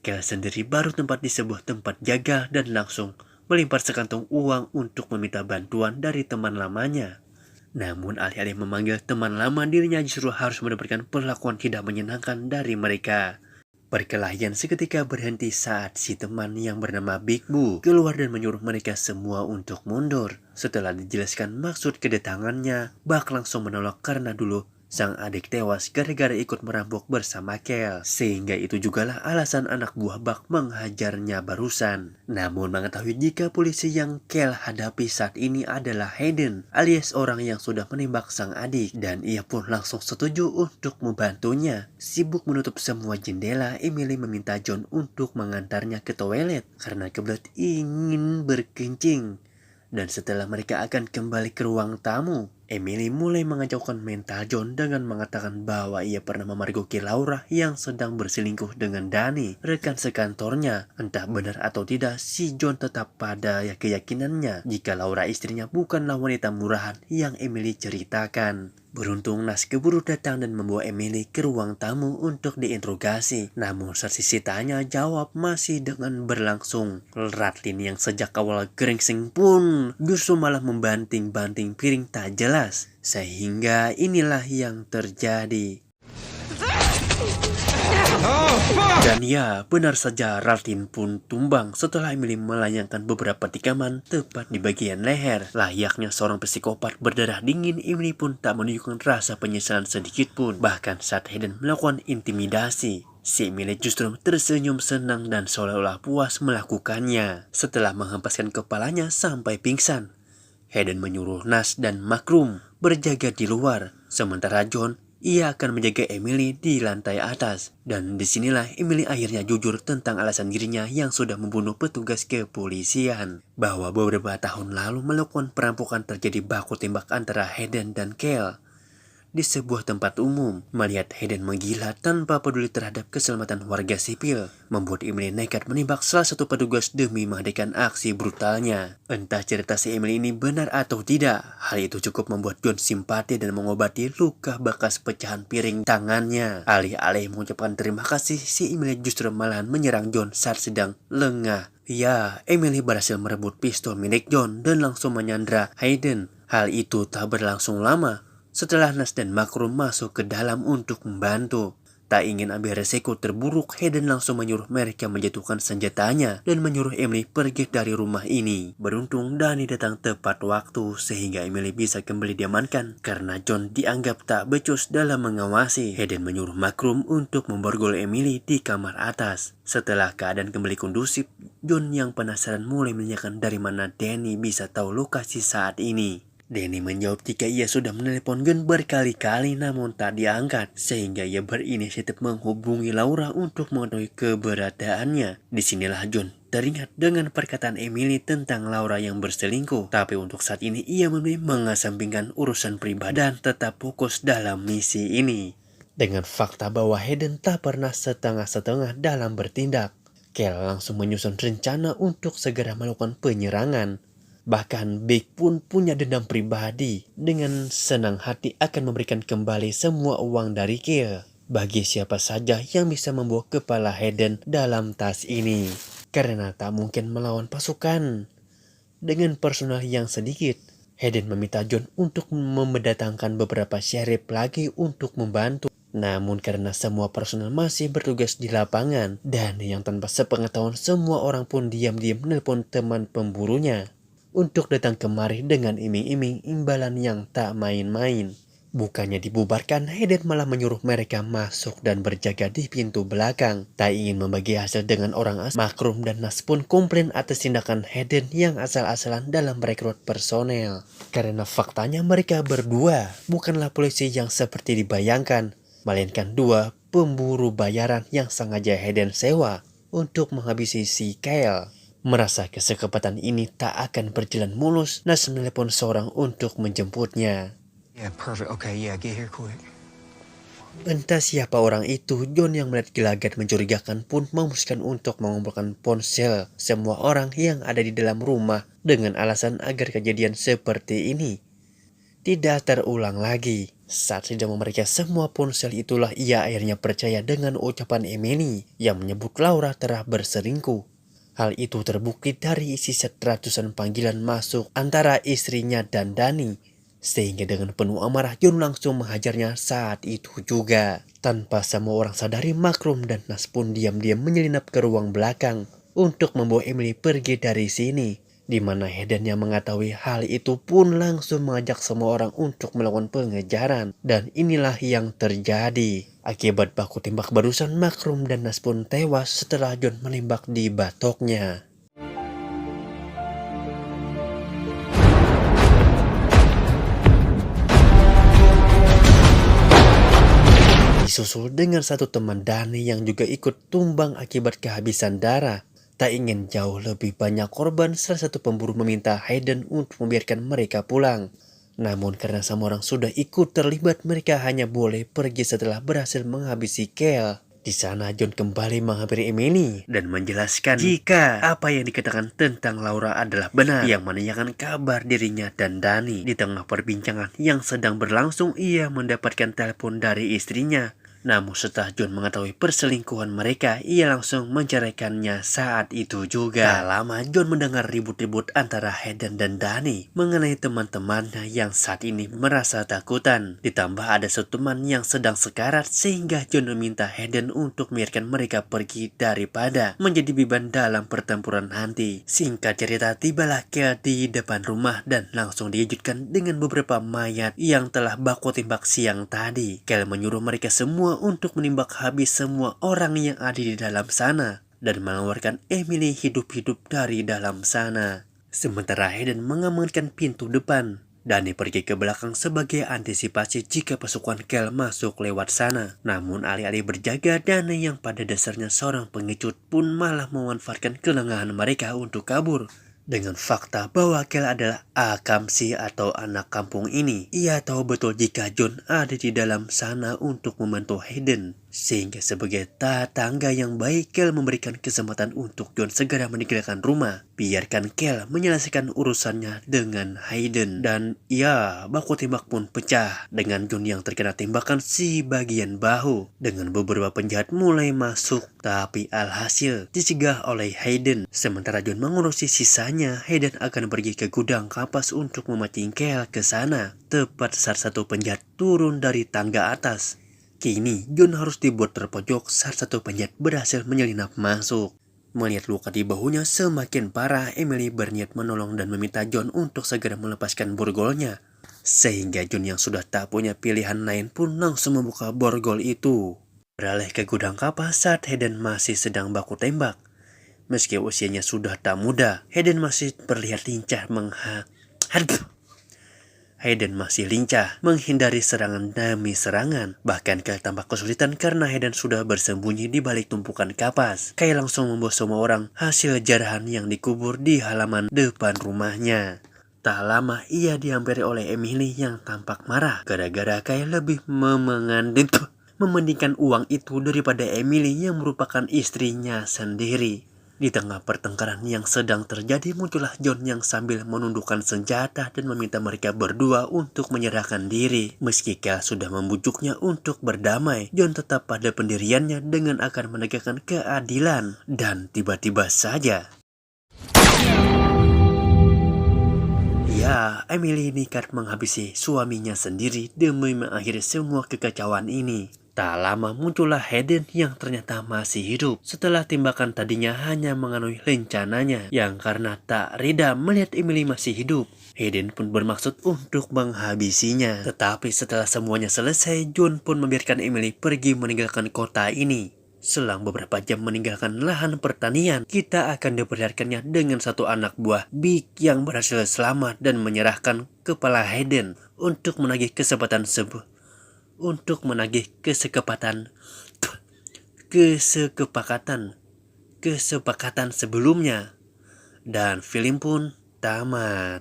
Kel sendiri baru tempat di sebuah tempat jaga dan langsung melempar sekantong uang untuk meminta bantuan dari teman lamanya. Namun alih-alih memanggil teman lama, dirinya justru harus mendapatkan perlakuan tidak menyenangkan dari mereka. Perkelahian seketika berhenti saat si teman yang bernama Big Boo keluar dan menyuruh mereka semua untuk mundur. Setelah dijelaskan maksud kedatangannya, Buck langsung menolak karena dulu sang adik tewas gara-gara ikut merampok bersama Kel. Sehingga itu jugalah alasan anak buah Buck menghajarnya barusan. Namun mengetahui jika polisi yang Kel hadapi saat ini adalah Hayden, alias orang yang sudah menembak sang adik, dan ia pun langsung setuju untuk membantunya. Sibuk menutup semua jendela, Emily meminta John untuk mengantarnya ke toilet karena kebelet ingin berkencing. Dan setelah mereka akan kembali ke ruang tamu, Emily mulai mengacaukan mental John dengan mengatakan bahwa ia pernah memergoki Laura yang sedang berselingkuh dengan Danny, rekan sekantornya. Entah benar atau tidak, si John tetap pada keyakinannya jika Laura istrinya bukanlah wanita murahan yang Emily ceritakan. Beruntung Nas keburu datang dan membawa Emily ke ruang tamu untuk diinterogasi. Namun saat sisi tanya jawab masih dengan berlangsung. Ratlin yang sejak awal geringsing pun justru malah membanting-banting piring tak jelas. Sehingga inilah yang terjadi. Dan ya, benar saja Ratlin pun tumbang setelah Emily melayangkan beberapa tikaman tepat di bagian leher. Layaknya seorang psikopat berdarah dingin, Emily pun tak menunjukkan rasa penyesalan sedikit pun. Bahkan saat Hayden melakukan intimidasi, si Emily justru tersenyum senang dan seolah-olah puas melakukannya. Setelah menghempaskan kepalanya sampai pingsan, Hayden menyuruh Nas dan Makrum berjaga di luar, sementara John ia akan menjaga Emily di lantai atas. Dan disinilah Emily akhirnya jujur tentang alasan dirinya yang sudah membunuh petugas kepolisian. Bahwa beberapa tahun lalu melakukan perampokan terjadi baku tembak antara Hayden dan Kel di sebuah tempat umum. Melihat Hayden menggila tanpa peduli terhadap keselamatan warga sipil, membuat Emily nekat menembak salah satu petugas demi menghentikan aksi brutalnya. Entah cerita si Emily ini benar atau tidak, hal itu cukup membuat John simpati dan mengobati luka bekas pecahan piring tangannya. Alih-alih mengucapkan terima kasih, si Emily justru malahan menyerang John saat sedang lengah. Ya, Emily berhasil merebut pistol milik John dan langsung menyandra Hayden. Hal itu tak berlangsung lama. Setelah Nas dan Makrum masuk ke dalam untuk membantu, tak ingin ambil resiko terburuk, Hayden langsung menyuruh mereka menjatuhkan senjatanya dan menyuruh Emily pergi dari rumah ini. Beruntung Danny datang tepat waktu sehingga Emily bisa kembali diamankan karena John dianggap tak becus dalam mengawasi. Hayden menyuruh Makrum untuk memborgol Emily di kamar atas. Setelah keadaan kembali kondusif, John yang penasaran mulai menanyakan dari mana Danny bisa tahu lokasi saat ini. Danny menjawab jika ia sudah menelepon Gun berkali-kali namun tak diangkat, sehingga ia berinisiatif menghubungi Laura untuk mengetahui keberadaannya. Disinilah John teringat dengan perkataan Emily tentang Laura yang berselingkuh, tapi untuk saat ini ia memilih mengesampingkan urusan pribadi dan tetap fokus dalam misi ini. Dengan fakta bahwa Hayden tak pernah setengah-setengah dalam bertindak, Kel langsung menyusun rencana untuk segera melakukan penyerangan. Bahkan Big pun punya dendam pribadi, dengan senang hati akan memberikan kembali semua uang dari Kel bagi siapa saja yang bisa membawa kepala Hayden dalam tas ini. Karena tak mungkin melawan pasukan dengan personal yang sedikit, Hayden meminta John untuk mendatangkan beberapa sheriff lagi untuk membantu. Namun karena semua personel masih bertugas di lapangan dan yang tanpa sepengetahuan, semua orang pun diam-diam menelpon teman pemburunya untuk datang kemari dengan iming-iming imbalan yang tak main-main. Bukannya dibubarkan, Hayden malah menyuruh mereka masuk dan berjaga di pintu belakang. Tak ingin membagi hasil dengan orang asing, Makrum dan Nas pun komplain atas tindakan Hayden yang asal-asalan dalam merekrut personel. Karena faktanya mereka berdua bukanlah polisi yang seperti dibayangkan, melainkan dua pemburu bayaran yang sengaja Hayden sewa untuk menghabisi si Kyle. Merasa kesempatan ini tak akan berjalan mulus, Nas menelepon seorang untuk menjemputnya. Yeah, perfect. Okay, yeah, get here quick. Entah siapa orang itu, John yang melihat gelagat mencurigakan pun memutuskan untuk mengumpulkan ponsel semua orang yang ada di dalam rumah dengan alasan agar kejadian seperti ini tidak terulang lagi. Saat sedang memeriksa semua ponsel itulah ia akhirnya percaya dengan ucapan Emily yang menyebut Laura telah berselingkuh. Hal itu terbukti dari isi set ratusan panggilan masuk antara istrinya dan Dani. Sehingga dengan penuh amarah John langsung menghajarnya saat itu juga. Tanpa semua orang sadari, Makrum dan Nas pun diam-diam menyelinap ke ruang belakang untuk membawa Emily pergi dari sini. Di mana Hayden yang mengetahui hal itu pun langsung mengajak semua orang untuk melakukan pengejaran. Dan inilah yang terjadi. Akibat baku tembak barusan, Makrum dan Nas pun tewas setelah John menembak di batoknya. Disusul dengan satu teman Dani yang juga ikut tumbang akibat kehabisan darah. Tak ingin jauh lebih banyak korban, salah satu pemburu meminta Hayden untuk membiarkan mereka pulang. Namun karena semua orang sudah ikut terlibat, mereka hanya boleh pergi setelah berhasil menghabisi Kel. Di sana John kembali menghampiri Emily dan menjelaskan jika apa yang dikatakan tentang Laura adalah benar, yang menanyakan kabar dirinya dan Dani. Di tengah perbincangan yang sedang berlangsung, ia mendapatkan telepon dari istrinya. Namun setelah John mengetahui perselingkuhan mereka, ia langsung menceraikannya saat itu juga. Tak lama John mendengar ribut-ribut antara Hayden dan Dani mengenai teman-temannya yang saat ini merasa takutan. Ditambah ada satu teman yang sedang sekarat sehingga John meminta Hayden untuk membiarkan mereka pergi daripada menjadi beban dalam pertempuran nanti. Singkat cerita, tibalah Kel di depan rumah dan langsung dikejutkan dengan beberapa mayat yang telah baku tembak siang tadi. Kel menyuruh mereka semua untuk menimbak habis semua orang yang ada di dalam sana dan mengeluarkan Emily hidup-hidup dari dalam sana. Sementara Hayden mengamankan pintu depan. Dani pergi ke belakang sebagai antisipasi jika pasukan Kel masuk lewat sana. Namun alih-alih berjaga, Dani yang pada dasarnya seorang pengecut pun malah memanfaatkan kelengahan mereka untuk kabur. Dengan fakta bahwa Kel adalah Akamsi atau anak kampung ini, ia tahu betul jika John ada di dalam sana untuk membantu Hayden. Sehingga sebagai tetangga yang baik, Kel memberikan kesempatan untuk John segera meninggalkan rumah. Biarkan Kel menyelesaikan urusannya dengan Hayden. Dan ya, baku tembak pun pecah dengan John yang terkena tembakan si bagian bahu. Dengan beberapa penjahat mulai masuk, tapi alhasil dicegah oleh Hayden. Sementara John mengurusi sisanya, Hayden akan pergi ke gudang kapas untuk memancing Kel ke sana. Tepat saat satu penjahat turun dari tangga atas. Kini John harus dibuat terpojok saat satu penjahat berhasil menyelinap masuk. Melihat luka di bahunya semakin parah, Emily berniat menolong dan meminta John untuk segera melepaskan borgolnya. Sehingga John yang sudah tak punya pilihan lain pun langsung membuka borgol itu. Beralih ke gudang kapas saat Hayden masih sedang baku tembak. Meski usianya sudah tak muda, Hayden masih terlihat Hayden masih lincah menghindari serangan demi serangan. Bahkan Kyle tampak kesulitan karena Hayden sudah bersembunyi di balik tumpukan kapas. Kyle langsung membawa semua orang hasil jarahan yang dikubur di halaman depan rumahnya. Tak lama ia dihampiri oleh Emily yang tampak marah gara-gara Kyle lebih mementingkan uang itu daripada Emily yang merupakan istrinya sendiri. Di tengah pertengkaran yang sedang terjadi, muncullah John yang sambil menundukkan senjata dan meminta mereka berdua untuk menyerahkan diri. Meski Kel sudah membujuknya untuk berdamai, John tetap pada pendiriannya dengan akan menegakkan keadilan. Dan tiba-tiba saja, ya, Emily nekat menghabisi suaminya sendiri demi mengakhiri semua kekacauan ini. Tak lama muncullah Hayden yang ternyata masih hidup setelah tembakan tadinya hanya menganuhi rencananya, yang karena tak reda melihat Emily masih hidup. Hayden pun bermaksud untuk menghabisinya. Tetapi setelah semuanya selesai, John pun membiarkan Emily pergi meninggalkan kota ini. Selang beberapa jam meninggalkan lahan pertanian, kita akan diperlihatkannya dengan satu anak buah Big yang berhasil selamat dan menyerahkan kepala Hayden untuk menagih kesepakatan sebelumnya. Dan film pun tamat.